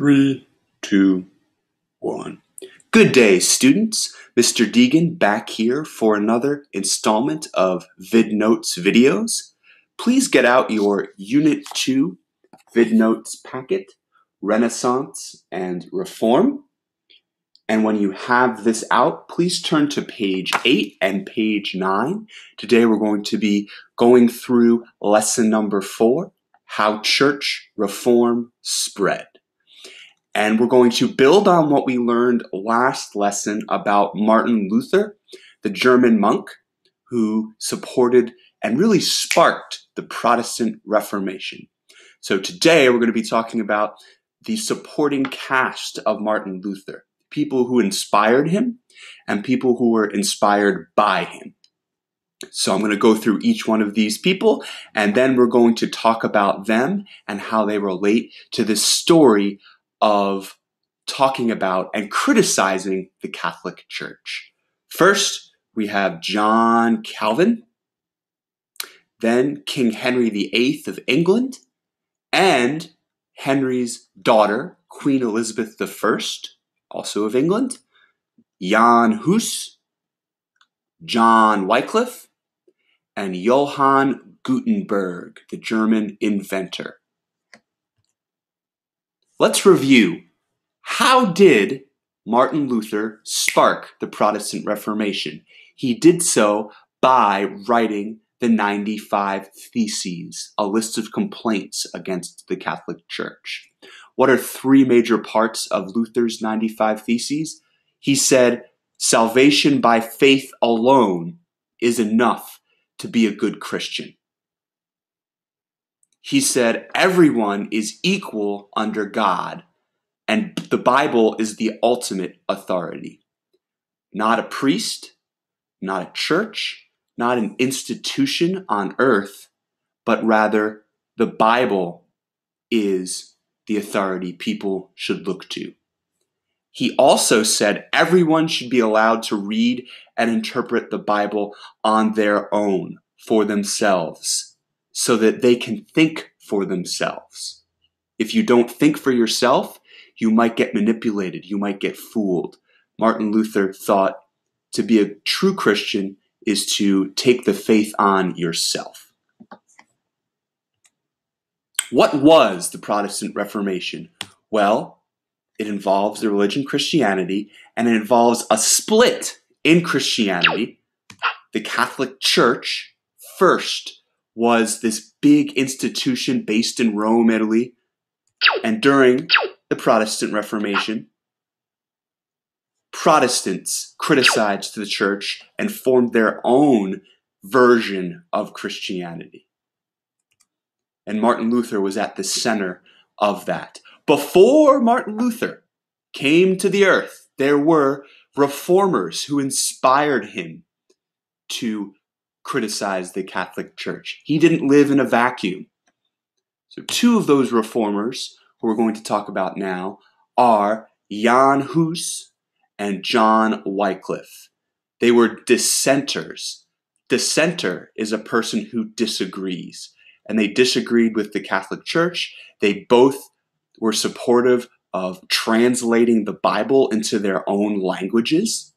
3, 2, 1. Good day, students. Mr. Deegan back here for another installment of VidNotes videos. Please get out your Unit 2 VidNotes packet, Renaissance and Reform. And when you have this out, please turn to page 8 and page 9. Today we're going to be going through lesson number 4, How Church Reform Spread. And we're going to build on what we learned last lesson about Martin Luther, the German monk who supported and really sparked the Protestant Reformation. So today we're going to be talking about the supporting cast of Martin Luther, people who inspired him and people who were inspired by him. So I'm going to go through each one of these people, and then we're going to talk about them and how they relate to this story of talking about and criticizing the Catholic Church. First, we have John Calvin, then King Henry VIII of England, and Henry's daughter, Queen Elizabeth I, also of England, Jan Hus, John Wycliffe, and Johann Gutenberg, the German inventor. Let's review. How did Martin Luther spark the Protestant Reformation? He did so by writing the 95 Theses, a list of complaints against the Catholic Church. What are three major parts of Luther's 95 Theses? He said, salvation by faith alone is enough to be a good Christian. He said everyone is equal under God, and the Bible is the ultimate authority. Not a priest, not a church, not an institution on earth, but rather the Bible is the authority people should look to. He also said everyone should be allowed to read and interpret the Bible on their own, for themselves, so that they can think for themselves. If you don't think for yourself, you might get manipulated, you might get fooled. Martin Luther thought to be a true Christian is to take the faith on yourself. What was the Protestant Reformation? Well, it involves the religion Christianity, and it involves a split in Christianity. The Catholic Church first was this big institution based in Rome, Italy, and during the Protestant Reformation, Protestants criticized the church and formed their own version of Christianity. And Martin Luther was at the center of that. Before Martin Luther came to the earth, there were reformers who inspired him to criticize the Catholic Church. He didn't live in a vacuum. So two of those reformers who we're going to talk about now are Jan Hus and John Wycliffe. They were dissenters. Dissenter is a person who disagrees, and they disagreed with the Catholic Church. They both were supportive of translating the Bible into their own languages,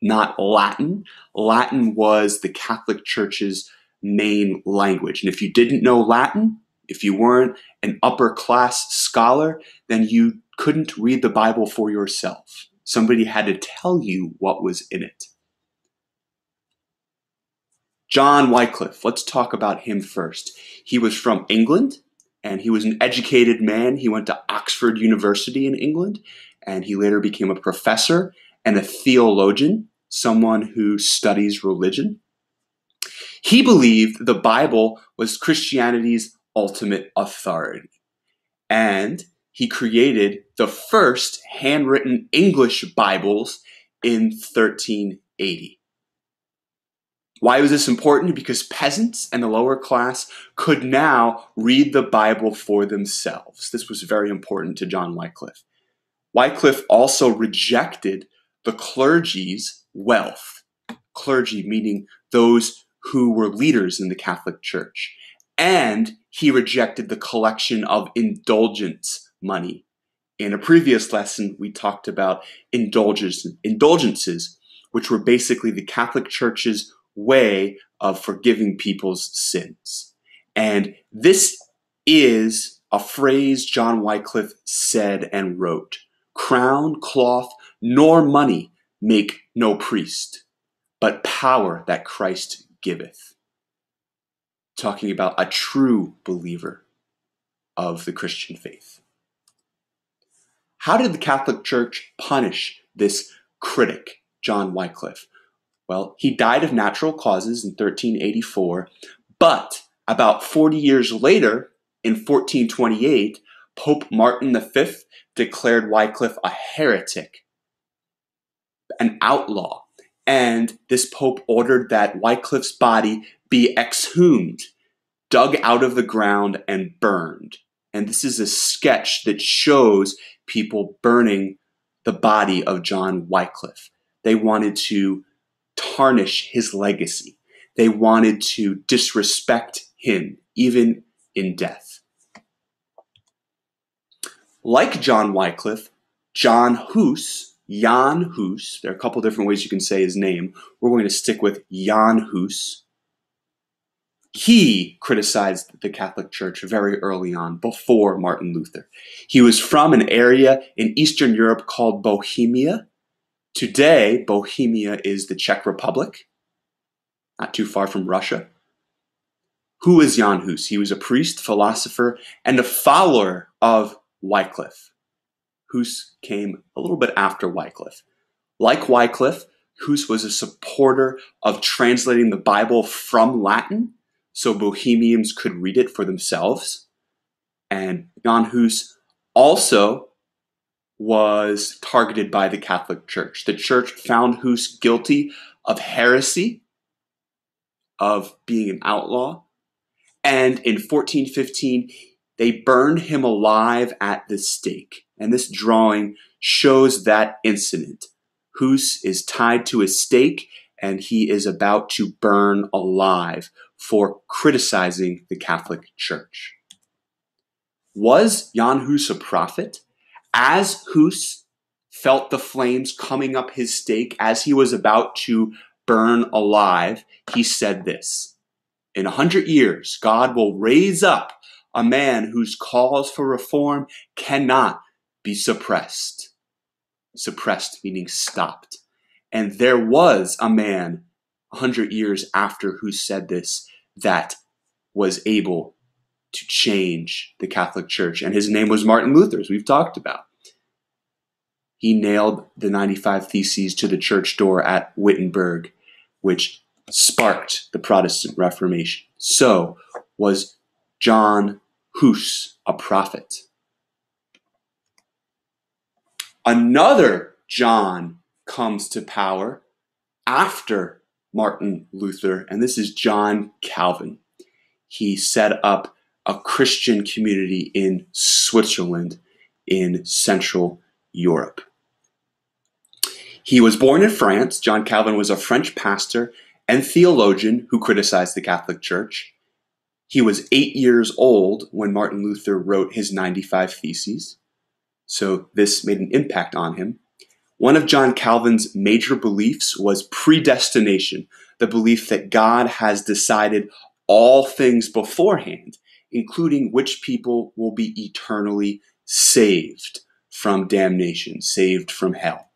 not Latin. Latin was the Catholic Church's main language. And if you didn't know Latin, if you weren't an upper class scholar, then you couldn't read the Bible for yourself. Somebody had to tell you what was in it. John Wycliffe, let's talk about him first. He was from England, and he was an educated man. He went to Oxford University in England, and he later became a professor and a theologian, someone who studies religion. He believed the Bible was Christianity's ultimate authority, and he created the first handwritten English Bibles in 1380. Why was this important? Because peasants and the lower class could now read the Bible for themselves. This was very important to John Wycliffe. Wycliffe also rejected the clergy's wealth. Clergy meaning those who were leaders in the Catholic Church. And he rejected the collection of indulgence money. In a previous lesson, we talked about indulgences, which were basically the Catholic Church's way of forgiving people's sins. And this is a phrase John Wycliffe said and wrote: "Crown, cloth, nor money make no priest, but power that Christ giveth." Talking about a true believer of the Christian faith. How did the Catholic Church punish this critic, John Wycliffe? Well, he died of natural causes in 1384, but about 40 years later, in 1428, Pope Martin V declared Wycliffe a heretic, an outlaw, and this pope ordered that Wycliffe's body be exhumed, dug out of the ground, and burned. And this is a sketch that shows people burning the body of John Wycliffe. They wanted to tarnish his legacy. They wanted to disrespect him, even in death. Like John Wycliffe, Jan Hus, there are a couple different ways you can say his name. We're going to stick with Jan Hus. He criticized the Catholic Church very early on, before Martin Luther. He was from an area in Eastern Europe called Bohemia. Today, Bohemia is the Czech Republic, not too far from Russia. Who is Jan Hus? He was a priest, philosopher, and a follower of Wycliffe. Hus came a little bit after Wycliffe. Like Wycliffe, Hus was a supporter of translating the Bible from Latin so Bohemians could read it for themselves. And Jan Hus also was targeted by the Catholic Church. The Church found Hus guilty of heresy, of being an outlaw, and in 1415, they burned him alive at the stake. And this drawing shows that incident. Hus is tied to a stake, and he is about to burn alive for criticizing the Catholic Church. Was Jan Hus a prophet? As Hus felt the flames coming up his stake, as he was about to burn alive, he said this: "In 100 years, God will raise up a man whose calls for reform cannot be suppressed." Suppressed meaning stopped. And there was a man 100 years after who said this that was able to change the Catholic Church. And his name was Martin Luther, as we've talked about. He nailed the 95 Theses to the church door at Wittenberg, which sparked the Protestant Reformation. So, was John Hus a prophet? Another John comes to power after Martin Luther, and this is John Calvin. He set up a Christian community in Switzerland in Central Europe. He was born in France. John Calvin was a French pastor and theologian who criticized the Catholic Church. He was 8 years old when Martin Luther wrote his 95 Theses, so this made an impact on him. One of John Calvin's major beliefs was predestination, the belief that God has decided all things beforehand, including which people will be eternally saved from damnation, saved from hell.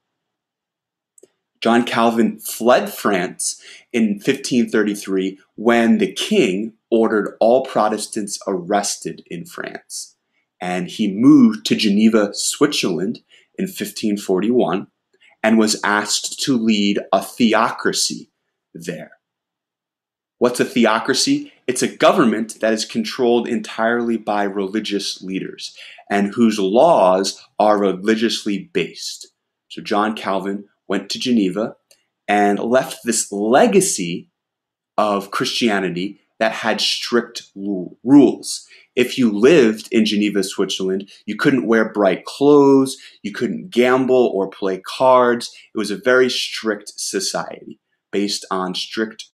John Calvin fled France in 1533 when the king ordered all Protestants arrested in France. And he moved to Geneva, Switzerland in 1541 and was asked to lead a theocracy there. What's a theocracy? It's a government that is controlled entirely by religious leaders and whose laws are religiously based. So John Calvin went to Geneva and left this legacy of Christianity that had strict rules. If you lived in Geneva, Switzerland, you couldn't wear bright clothes, you couldn't gamble or play cards. It was a very strict society based on strict